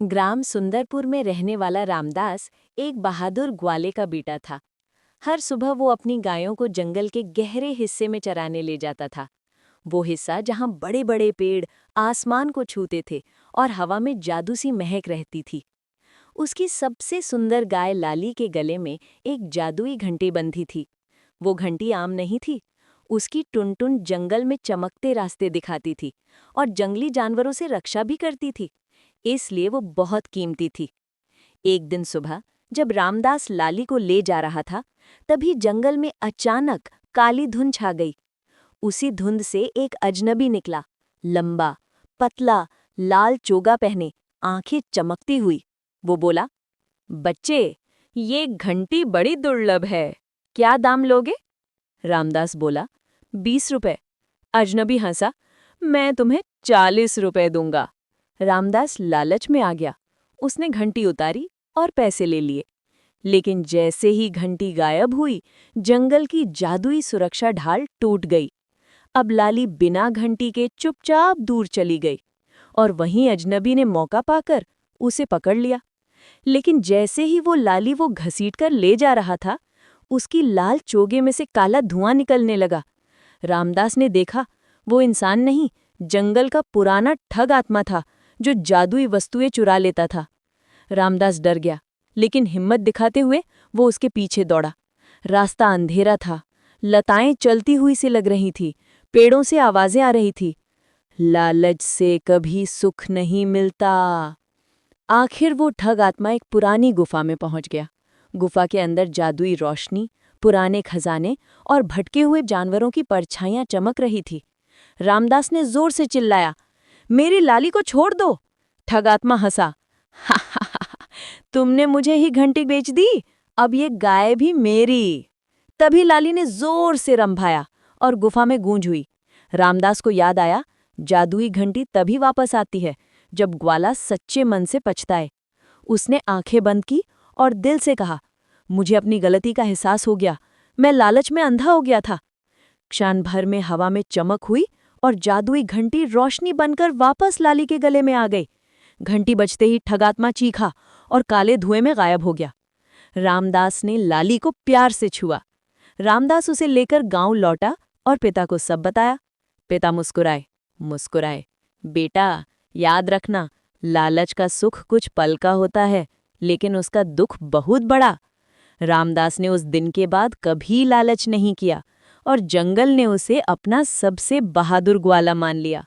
ग्राम सुंदरपुर में रहने वाला रामदास एक बहादुर ग्वाले का बेटा था। हर सुबह वो अपनी गायों को जंगल के गहरे हिस्से में चराने ले जाता था। वो हिस्सा जहाँ बड़े बड़े पेड़ आसमान को छूते थे और हवा में जादू सी महक रहती थी। उसकी सबसे सुंदर गाय लाली के गले में एक जादुई घंटी बंधी थी। वो घंटी आम नहीं थी। उसकी टुनटुन जंगल में चमकते रास्ते दिखाती थी और जंगली जानवरों से रक्षा भी करती थी। इसलिए वो बहुत कीमती थी। एक दिन सुबह जब रामदास लाली को ले जा रहा था, तभी जंगल में अचानक काली धुंध छा गई। उसी धुंध से एक अजनबी निकला, लंबा, पतला, लाल चोगा पहने, आंखें चमकती हुई। वो बोला, बच्चे, ये घंटी बड़ी दुर्लभ है, क्या दाम लोगे? रामदास बोला, 20 रुपए। अजनबी हंसा, मैं तुम्हें 40 रुपए दूंगा। रामदास लालच में आ गया। उसने घंटी उतारी और पैसे ले लिए। लेकिन जैसे ही घंटी गायब हुई, जंगल की जादुई सुरक्षा ढाल टूट गई। अब लाली बिना घंटी के चुपचाप दूर चली गई और वहीं अजनबी ने मौका पाकर उसे पकड़ लिया। लेकिन जैसे ही वो लाली वो घसीटकर ले जा रहा था, उसकी लाल चोगे में से काला धुआं निकलने लगा। रामदास ने देखा, वो इंसान नहीं, जंगल का पुराना ठग आत्मा था जो जादुई वस्तुएं चुरा लेता था। रामदास डर गया, लेकिन हिम्मत दिखाते हुए वो उसके पीछे दौड़ा। रास्ता अंधेरा था, लताएं चलती हुई सी लग रही थी, पेड़ों से आवाजें आ रही थी। लालच से कभी सुख नहीं मिलता। आखिर वो ठग आत्मा एक पुरानी गुफा में पहुंच गया। गुफा के अंदर जादुई रोशनी, पुराने खजाने और भटके हुए जानवरों की परछाइयां चमक रही थी। रामदास ने जोर से चिल्लाया, मेरी लाली को छोड़ दो। ठग आत्मा हंसा, हा हा हा, तुमने मुझे ही घंटी बेच दी, अब ये गाय भी मेरी। तभी लाली ने जोर से रंभाया और गुफा में गूंज हुई। रामदास को याद आया, जादुई घंटी तभी वापस आती है जब ग्वाला सच्चे मन से पछताए। उसने आंखें बंद की और दिल से कहा, मुझे अपनी गलती का एहसास हो गया, मैं लालच में अंधा हो गया था। क्षण भर में हवा में चमक हुई और जादुई घंटी रोशनी बनकर वापस लाली के गले में आ गई। घंटी बजते ही ठगात्मा चीखा और काले धुएं में गायब हो गया। रामदास ने लाली को प्यार से छुआ। रामदास उसे लेकर गांव लौटा और पिता को सब बताया। पिता मुस्कुराए मुस्कुराए, बेटा, याद रखना, लालच का सुख कुछ पल का होता है, लेकिन उसका दुख बहुत बड़ा। रामदास ने उस दिन के बाद कभी लालच नहीं किया और जंगल ने उसे अपना सबसे बहादुर ग्वाला मान लिया।